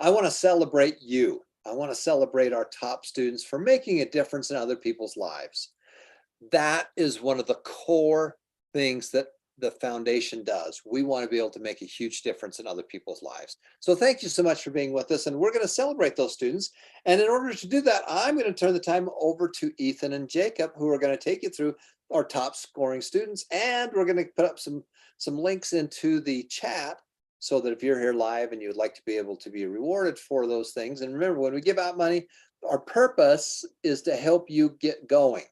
I want to celebrate you. I want to celebrate our top students for making a difference in other people's lives. That is one of the core things that the foundation does. We want to be able to make a huge difference in other people's lives. So thank you so much for being with us. And we're going to celebrate those students. And in order to do that, I'm going to turn the time over to Ethan and Jacob, who are going to take you through our top scoring students. And we're going to put up some links into the chat so that if you're here live and you'd like to be able to be rewarded for those things. And remember, when we give out money, our purpose is to help you get going.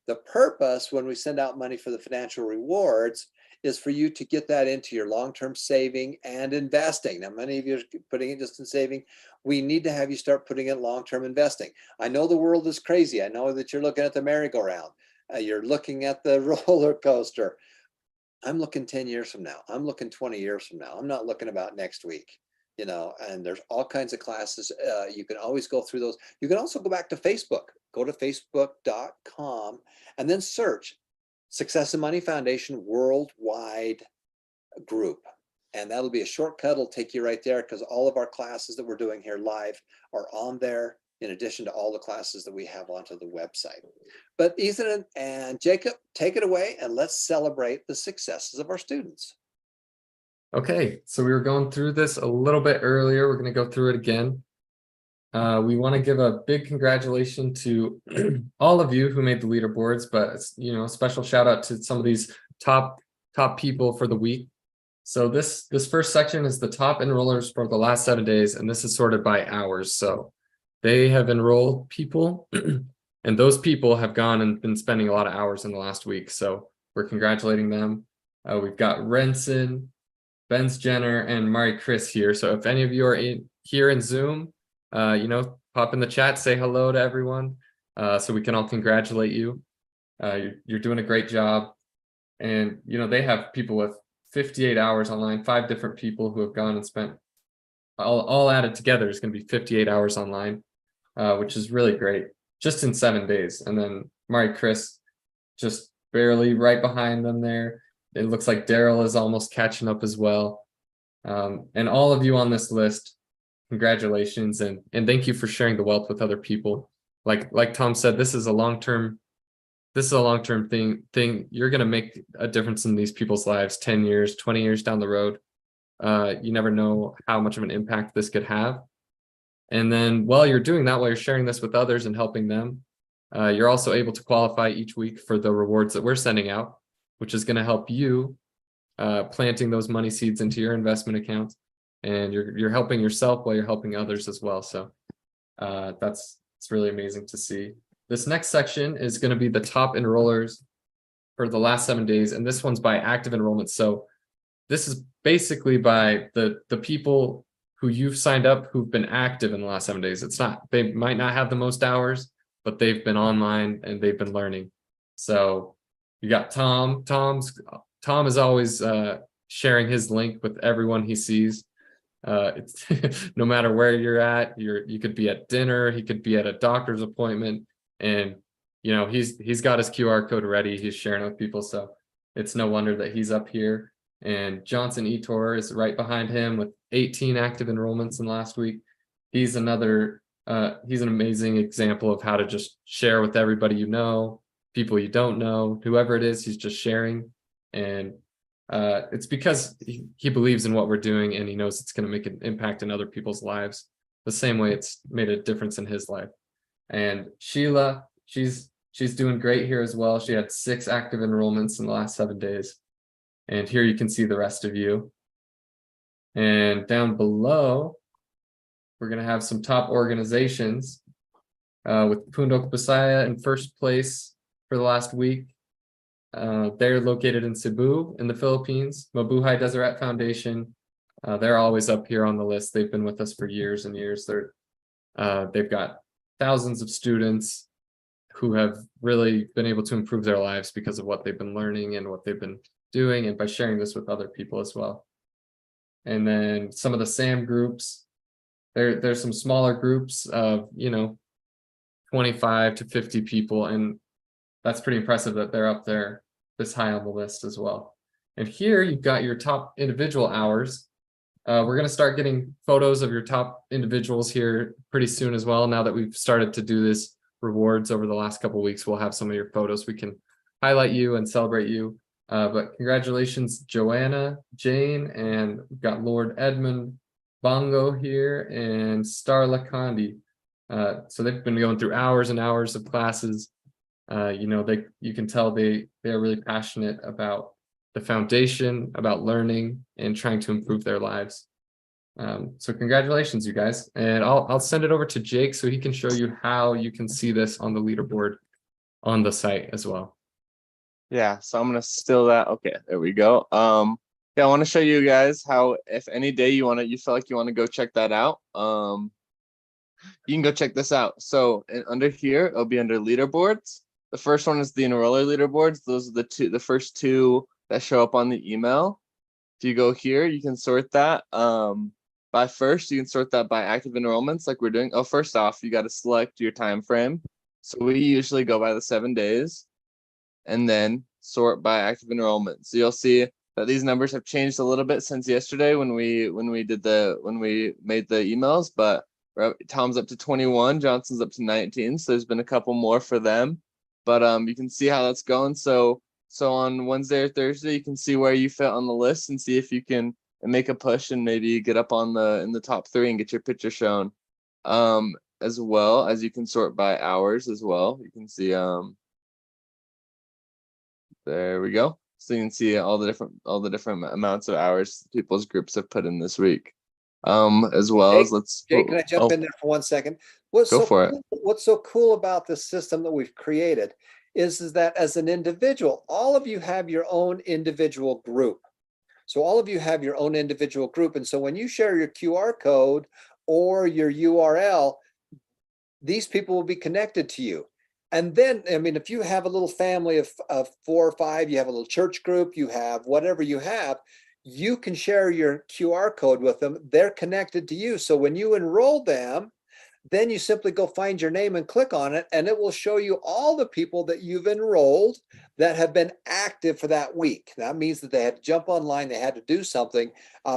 The purpose when we send out money for the financial rewards is for you to get that into your long-term saving and investing. Now, many of you are putting it just in saving. We need to have you start putting it in long-term investing. I know the world is crazy. I know that you're looking at the merry-go-round. You're looking at the roller coaster. I'm looking 10 years from now. I'm looking 20 years from now. I'm not looking about next week. And there's all kinds of classes. You can always go through those. You can also go back to Facebook. Go to facebook.com and then search Success and Money Foundation Worldwide Group. And that'll be a shortcut. It'll take you right there because all of our classes that we're doing here live are on there, in addition to all the classes that we have onto the website. But Ethan and Jacob, take it away and let's celebrate the successes of our students. Okay, so we were going through this a little bit earlier. We're going to go through it again. We want to give a big congratulations to all of you who made the leaderboards, but a special shout out to some of these top people for the week. So this first section is the top enrollers for the last 7 days, and this is sorted by hours. So they have enrolled people, and those people have gone and been spending a lot of hours in the last week. So we're congratulating them. We've got Renson, Benz Jenner, and Mari Chris here. So if any of you are here in Zoom, pop in the chat, say hello to everyone, so we can all congratulate you. You're doing a great job. And, they have people with 58 hours online, 5 different people who have gone and spent, all added together is going to be 58 hours online, which is really great, just in 7 days. And then Mari Chris, just barely right behind them there. It looks like Daryl is almost catching up as well. And all of you on this list, congratulations, and thank you for sharing the wealth with other people. Like Tom said, this is a long-term thing. You're going to make a difference in these people's lives 10 years, 20 years down the road. You never know how much of an impact this could have. And then while you're doing that, while you're sharing this with others and helping them, you're also able to qualify each week for the rewards that we're sending out, which is going to help you planting those money seeds into your investment accounts. And you're helping yourself while you're helping others as well. So it's really amazing to see. This next section is going to be the top enrollers for the last 7 days, and this one's by active enrollment. So this is basically by the people who you've signed up who've been active in the last 7 days. They might not have the most hours, but they've been online and they've been learning. So you got Tom. Tom is always sharing his link with everyone he sees. It's no matter where you're at, you could be at dinner, he could be at a doctor's appointment, and he's got his QR code ready. He's sharing with people, so it's no wonder that he's up here. And Johnson Etor is right behind him with 18 active enrollments in last week. He's an amazing example of how to just share with everybody, people you don't know, whoever it is, he's just sharing. And it's because he believes in what we're doing, and he knows it's going to make an impact in other people's lives the same way it's made a difference in his life. And Sheila, she's doing great here as well. She had 6 active enrollments in the last 7 days. And here you can see the rest of you. And down below, we're going to have some top organizations with Pundok Bisaya in first place for the last week. They're located in Cebu in the Philippines. Mabuhay Deseret Foundation, they're always up here on the list. They've been with us for years and years. They've got thousands of students who have really been able to improve their lives because of what they've been learning and what they've been doing, and by sharing this with other people as well. And then some of the SAM groups, there's some smaller groups of 25 to 50 people, and that's pretty impressive that they're up there this high on the list as well. And here you've got your top individual hours. We're going to start getting photos of your top individuals here pretty soon as well. Now that we've started to do this rewards over the last couple of weeks, we'll have some of your photos. We can highlight you and celebrate you. But congratulations, Joanna, Jane, and we've got Lord Edmund Bongo here and Starla Condi. So they've been going through hours and hours of classes. You can tell they are really passionate about the foundation, about learning and trying to improve their lives. So congratulations, you guys. And I'll send it over to Jake so he can show you how you can see this on the leaderboard on the site as well. Yeah, so I'm gonna steal that. Okay, there we go. Yeah, I want to show you guys how, if any day you feel like you want to go check that out, you can go check this out. So under here, it'll be under leaderboards. The first one is the enroller leaderboards. Those are the first two that show up on the email. If you go here, you can sort that by first. You can sort that by active enrollments, like we're doing. Oh, first off, you got to select your time frame. So we usually go by the 7 days, and then sort by active enrollment. So you'll see that these numbers have changed a little bit since yesterday when we made the emails. But Tom's up to 21, Johnson's up to 19. So there's been a couple more for them. But you can see how that's going. So on Wednesday or Thursday, you can see where you fit on the list and see if you can make a push and maybe get up in the top 3 and get your picture shown. As well as you can sort by hours as well. You can see there we go. So you can see all the different amounts of hours people's groups have put in this week. As well Jake, as let's Jake, can I jump in there for 1 second? What's so cool about the system that we've created is that as an individual, all of you have your own individual group. So all of you have your own individual group. And so when you share your QR code or your URL, these people will be connected to you. And then, I mean, if you have a little family of 4 or 5, you have a little church group, you have whatever you have, you can share your QR code with them. They're connected to you. So when you enroll them, then you simply go find your name and click on it, and it will show you all the people that you've enrolled that have been active for that week. That means that they had to jump online, they had to do something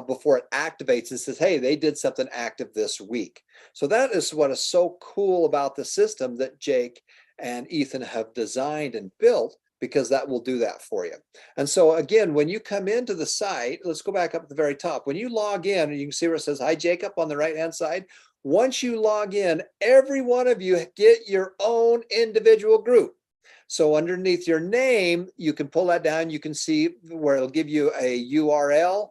before it activates and says, hey, they did something active this week. So that is what is so cool about the system that Jake and Ethan have designed and built, because that will do that for you. And so again, when you come into the site, let's go back up at the very top. When you log in, and you can see where it says, hi, Jacob, on the right-hand side. Once you log in, every one of you get your own individual group. So underneath your name, you can pull that down. You can see where it'll give you a URL,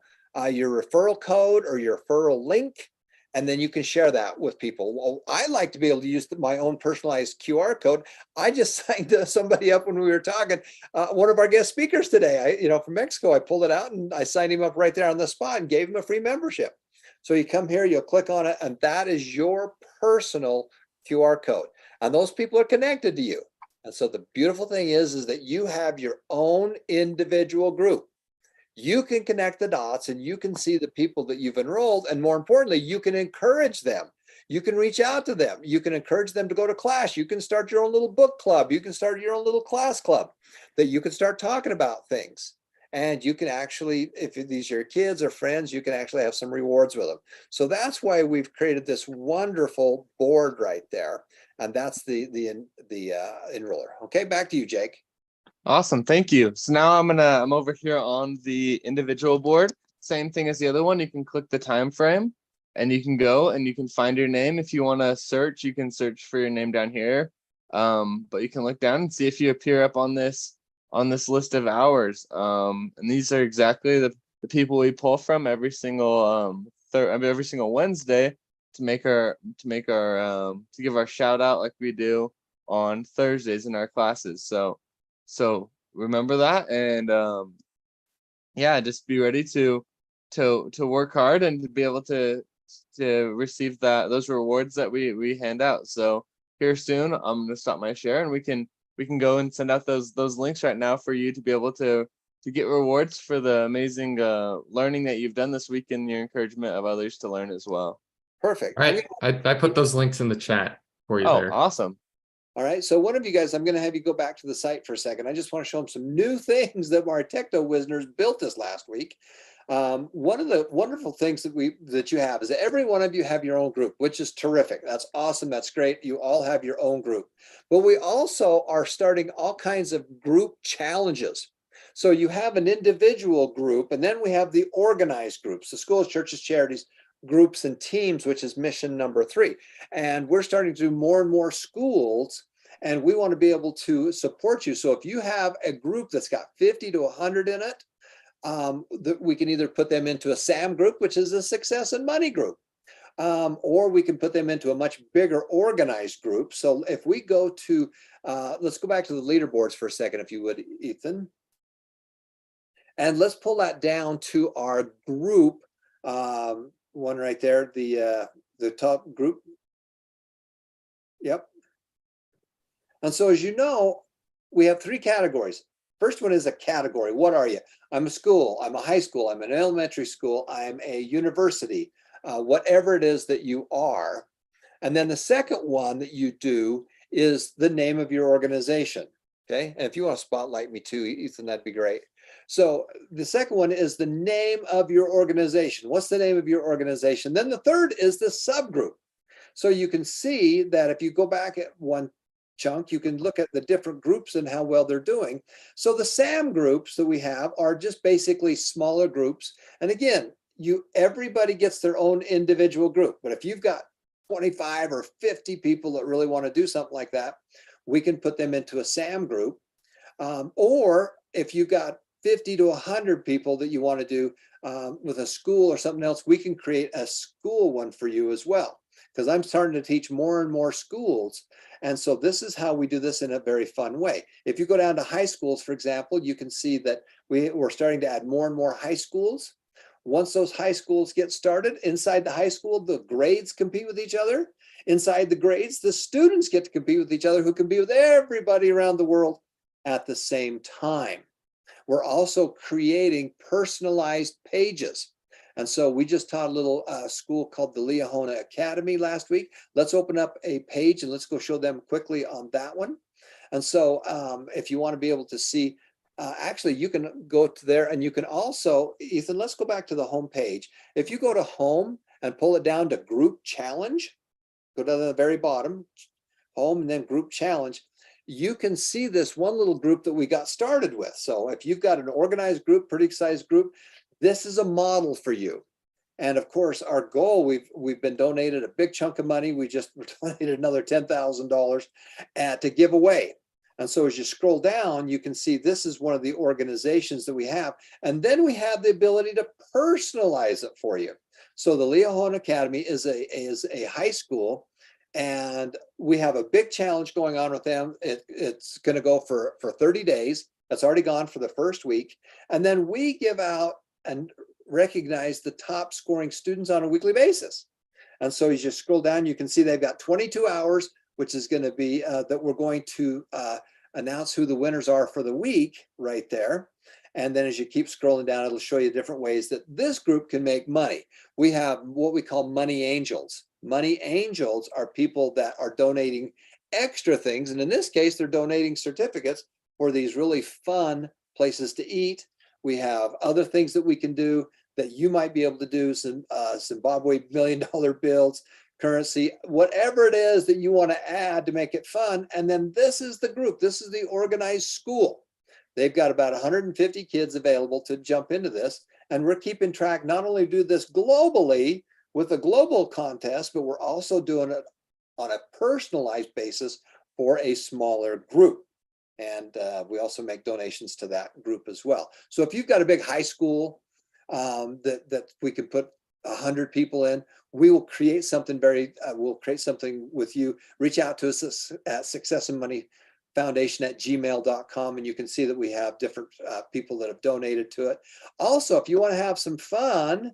your referral code or your referral link, and then you can share that with people. Well, I like to be able to use my own personalized QR code. I just signed somebody up when we were talking, one of our guest speakers today, from Mexico. I pulled it out and I signed him up right there on the spot and gave him a free membership. So you come here, you'll click on it, and that is your personal QR code. And those people are connected to you. And so the beautiful thing is that you have your own individual group. You can connect the dots and you can see the people that you've enrolled. And more importantly, you can encourage them. You can reach out to them. You can encourage them to go to class. You can start your own little book club. You can start your own little class club that you can start talking about things. And you can actually, if these are your kids or friends, you can actually have some rewards with them. So that's why we've created this wonderful board right there. And that's the enroller. Okay, back to you, Jake. Awesome, thank you. So now I'm over here on the individual board. Same thing as the other one. You can click the time frame and you can go and you can find your name. If you want to search, you can search for your name down here. But you can look down and see if you appear up on this list of hours. And these are exactly the people we pull from every single Wednesday to give our shout out like we do on Thursdays in our classes. So remember that, and just be ready to work hard and to be able to receive those rewards that we hand out. So here soon, I'm gonna stop my share and we can go and send out those links right now for you to be able to get rewards for the amazing learning that you've done this week and your encouragement of others to learn as well. Perfect. All right, I put those links in the chat for you there. Awesome. All right, so one of you guys, I'm going to have you go back to the site for a second. I just want to show them some new things that our Techno Wizners built this last week. One of the wonderful things that you have is that every one of you have your own group, which is terrific. That's awesome. That's great. You all have your own group. But we also are starting all kinds of group challenges. So you have an individual group, and then we have the organized groups, the schools, churches, charities, groups, and teams, which is mission number 3. And we're starting to do more and more schools, and we want to be able to support you. So if you have a group that's got 50 to 100 in it, that we can either put them into a SAM group, which is a success and money group, or we can put them into a much bigger organized group. So if we go to, let's go back to the leaderboards for a second, if you would, Ethan. And let's pull that down to our group, one right there, the top group. Yep. And so as you know, we have 3 categories. First one is a category. What are you? I'm a school, I'm a high school, I'm an elementary school, I'm a university, whatever it is that you are. And then the second one that you do is the name of your organization. Okay. And if you want to spotlight me too, Ethan, that'd be great. So the second one is the name of your organization. What's the name of your organization? Then the third is the subgroup. So you can see that if you go back at one chunk, you can look at the different groups and how well they're doing. So the SAM groups that we have are just basically smaller groups. And again, everybody gets their own individual group. But if you've got 25 or 50 people that really want to do something like that, we can put them into a SAM group. Or if you've got 50 to 100 people that you want to do with a school or something else, we can create a school one for you as well. Because I'm starting to teach more and more schools. And so this is how we do this in a very fun way. If you go down to high schools, for example, you can see that we're starting to add more and more high schools. Once those high schools get started, inside the high school, the grades compete with each other. Inside the grades, the students get to compete with each other, who compete with everybody around the world at the same time. We're also creating personalized pages. And so we just taught a little school called the Liahona Academy last week. Let's open up a page and let's go show them quickly on that one. And so if you want to be able to see, actually you can go to there, and you can also, Ethan, let's go back to the home page. If you go to home and pull it down to group challenge, go to the very bottom, home, and then group challenge, you can see this one little group that we got started with. So if you've got an organized group, pretty sized group, this is a model for you. And of course, our goal, we've been donated a big chunk of money. We just donated another $10,000 to give away. And so as you scroll down, you can see this is one of the organizations that we have. And then we have the ability to personalize it for you. So the Liahona Academy is a high school, and we have a big challenge going on with them. It's going to go for 30 days. That's already gone for the first week. And then we give out and recognize the top scoring students on a weekly basis. And so as you scroll down, you can see they've got 22 hours, which is going to be that we're going to announce who the winners are for the week right there. And then as you keep scrolling down, it'll show you different ways that this group can make money. We have what we call money angels. Money angels are people that are donating extra things. And in this case, they're donating certificates for these really fun places to eat. We have other things that we can do that you might be able to do, some Zimbabwe $1 million bills, currency, whatever it is that you want to add to make it fun. And then this is the group. This is the organized school. They've got about 150 kids available to jump into this. And we're keeping track, not only do this globally with a global contest, but we're also doing it on a personalized basis for a smaller group. And we also make donations to that group as well. So if you've got a big high school that we can put 100 people in, we will create something we'll create something with you. Reach out to us at successandmoneyfoundation@gmail.com, and you can see that we have different people that have donated to it. Also, if you want to have some fun,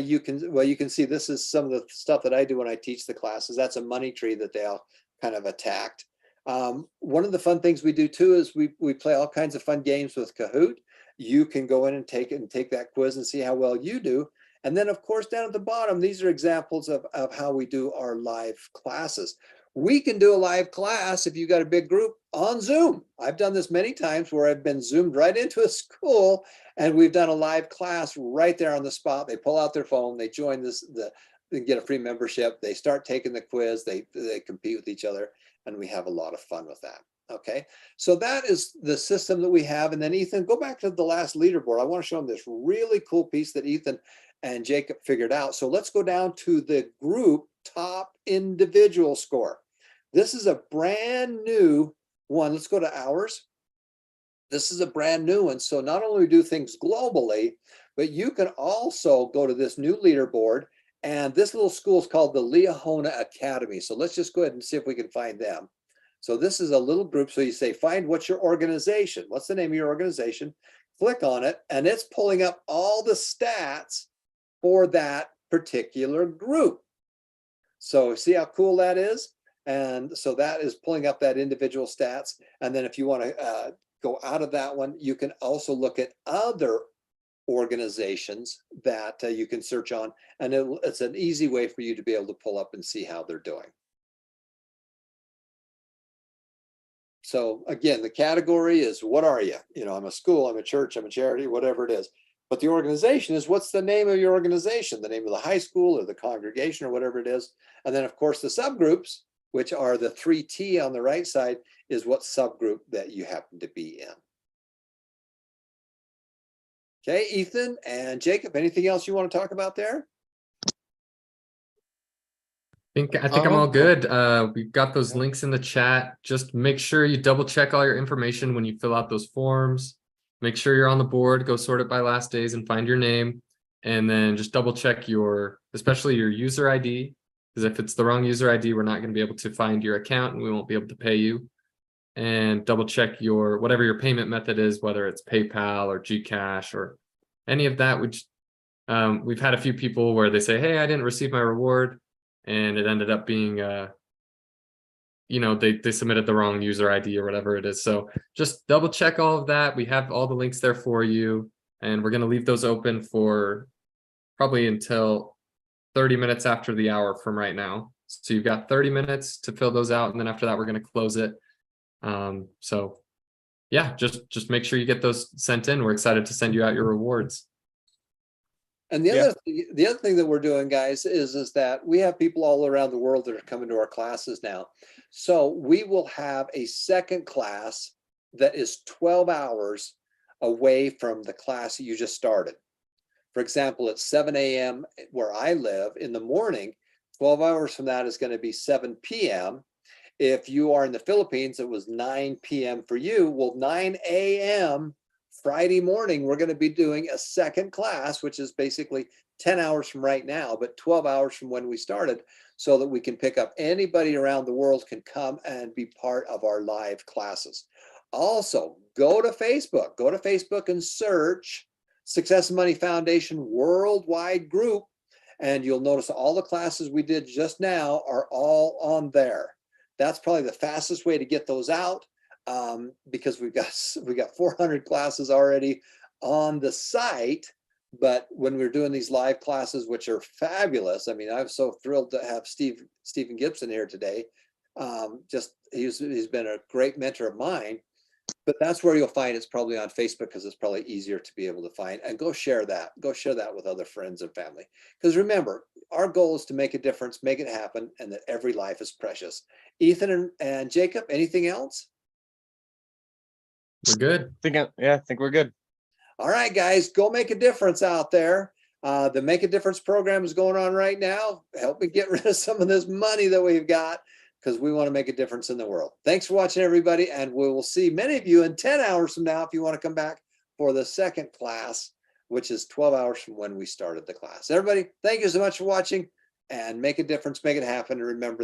you can see this is some of the stuff that I do when I teach the classes. That's a money tree that they all kind of attacked. One of the fun things we do too is we play all kinds of fun games with Kahoot. You can go in and take that quiz and see how well you do. And then of course, down at the bottom, these are examples of how we do our live classes. We can do a live class if you got a big group on Zoom. I've done this many times where I've been zoomed right into a school and we've done a live class right there on the spot. They pull out their phone, they join they get a free membership, they start taking the quiz, they compete with each other, and we have a lot of fun with that. Okay, so that is the system that we have. And then Ethan, go back to the last leaderboard. I want to show them this really cool piece that Ethan and Jacob figured out. So let's go down to the group top individual score. This is a brand new one. Let's go to ours. This is a brand new one. So not only do things globally, but you can also go to this new leaderboard. And this little school is called the Liahona Academy. So let's just go ahead and see if we can find them. So this is a little group. So you say, find what's your organization? What's the name of your organization? Click on it, and it's pulling up all the stats for that particular group. So see how cool that is? And so that is pulling up that individual stats. And then if you want to go out of that one, you can also look at other organizations that you can search on. And it's an easy way for you to be able to pull up and see how they're doing. So again, the category is, what are you? You know, I'm a school, I'm a church, I'm a charity, whatever it is. But the organization is, what's the name of your organization? The name of the high school or the congregation or whatever it is. And then of course the subgroups, which are the 3T on the right side, is what subgroup that you happen to be in. Okay, Ethan and Jacob, anything else you want to talk about there? I think I'm all good. We've got those links in the chat. Just make sure you double check all your information when you fill out those forms. Make sure you're on the board, go sort it by last days and find your name. And then just double check especially your user ID, because if it's the wrong user ID, we're not going to be able to find your account and we won't be able to pay you. And double check whatever your payment method is, whether it's PayPal or Gcash or any of that, which we've had a few people where they say, hey, I didn't receive my reward. And it ended up being, you know, they submitted the wrong user ID or whatever it is. So just double check all of that. We have all the links there for you. And we're going to leave those open for probably until 30 minutes after the hour from right now. So you've got 30 minutes to fill those out. And then after that, we're going to close it. So yeah, just make sure you get those sent in. We're excited to send you out your rewards. And the other thing that we're doing, guys, is that we have people all around the world that are coming to our classes now. So we will have a second class that is 12 hours away from the class that you just started. For example, at 7 a.m. where I live in the morning, 12 hours from that is going to be 7 p.m. If you are in the Philippines, it was 9 p.m. for you. Well, 9 a.m. Friday morning, we're going to be doing a second class, which is basically 10 hours from right now, but 12 hours from when we started, so that we can pick up anybody around the world can come and be part of our live classes. Also, go to Facebook and search Success and Money Foundation Worldwide Group, and you'll notice all the classes we did just now are all on there. That's probably the fastest way to get those out. Because we got 400 classes already on the site, but when we're doing these live classes, which are fabulous, I mean, I'm so thrilled to have Stephen Gibson here today. He's been a great mentor of mine, but that's where you'll find it's probably on Facebook, because it's probably easier to be able to find. And go share that with other friends and family, because remember, our goal is to make a difference, make it happen, and that every life is precious. Ethan and Jacob, anything else? We're good. I think we're good. All right, guys, go make a difference out there. The Make a Difference program is going on right now. Help me get rid of some of this money that we've got, because we want to make a difference in the world. Thanks for watching, everybody. And we will see many of you in 10 hours from now if you want to come back for the second class, which is 12 hours from when we started the class. Everybody, thank you so much for watching, and make a difference, make it happen. And remember,